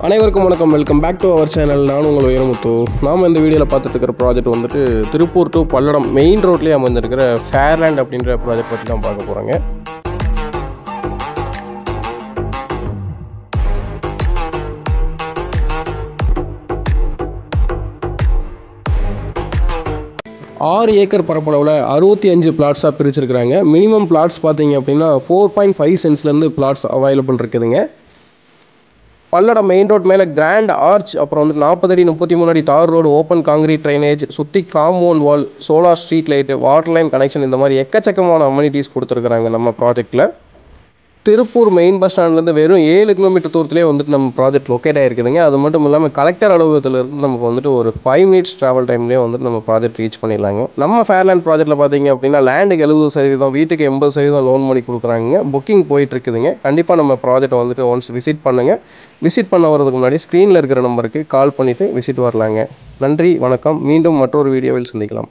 அனைவருக்கும் வணக்கம். Welcome back to our channel. நான் உங்கள் வைரமுத்து. நாம் இந்த வீடியோவில் பார்த்துட்டு இருக்கிற ப்ராஜெக்ட் வந்துட்டு திருப்பூர் டு பல்லடம் மெயின் ரோட்லேயே அமைந்திருக்கிற ஃபேர்லேண்ட் அப்படின்ற ப்ராஜெக்ட் பற்றி தான் பார்க்க போகிறாங்க. ஆறு ஏக்கர் பரப்பளவில் 65 பிளாட்ஸாக பிரிச்சிருக்கிறாங்க. மினிமம் பிளாட்ஸ் பார்த்தீங்க அப்படின்னா 4.5 சென்ட்ஸ்லேருந்து பிளாட்ஸ் அவைலபிள் இருக்குதுங்க. பல்லடம் மெயின் ரோட் மேலே கிராண்ட் ஆர்ச், அப்புறம் வந்து 40 அடி 33 அடி தார் ரோடு, ஓப்பன் காங்கிரீட் ட்ரைனேஜ், சுற்றி compound wall, solar street light, water line connection, இந்த மாதிரி எக்கச்சக்கமான அம்யூனிட்டிஸ் கொடுத்துருக்குறாங்க நம்ம ப்ராஜெக்டில். திருப்பூர் மெயின் பஸ் ஸ்டாண்ட்லேருந்து வெறும் 7 கிலோமீட்டர் தூரத்துலேயே வந்துட்டு நம்ம ப்ராஜெக்ட் லொக்கேட் ஆகிருக்குதுங்க. அது மட்டும் இல்லாமல் கலெக்டர் அலுவலகத்திலிருந்து நமக்கு வந்துட்டு ஒரு 5 மினிட்ஸ் ட்ராவல் டைம்லேயே வந்துட்டு நம்ம ப்ராஜெக்ட் ரீச் பண்ணிடலாங்க. நம்ம ஃபேர்லேண்ட் ப்ராஜெக்ட்டில் பார்த்தீங்க அப்படின்னா லேண்டுக்கு 70%, வீட்டுக்கு 80% லோன் பண்ணி கொடுக்குறாங்க. புக்கிங் போயிட்டு இருக்குதுங்க. கண்டிப்பாக நம்ம ப்ராஜெக்ட் வந்துட்டு ஒன்ஸ் விசிட் பண்ணுங்கள். விசிட் பண்ண வரதுக்கு முன்னாடி ஸ்க்ரீனில் இருக்கிற நம்பருக்கு கால் பண்ணிவிட்டு விசிட் வரலாங்க. நன்றி, வணக்கம். மீண்டும் மற்றொரு வீடியோவில் சந்திக்கலாம்.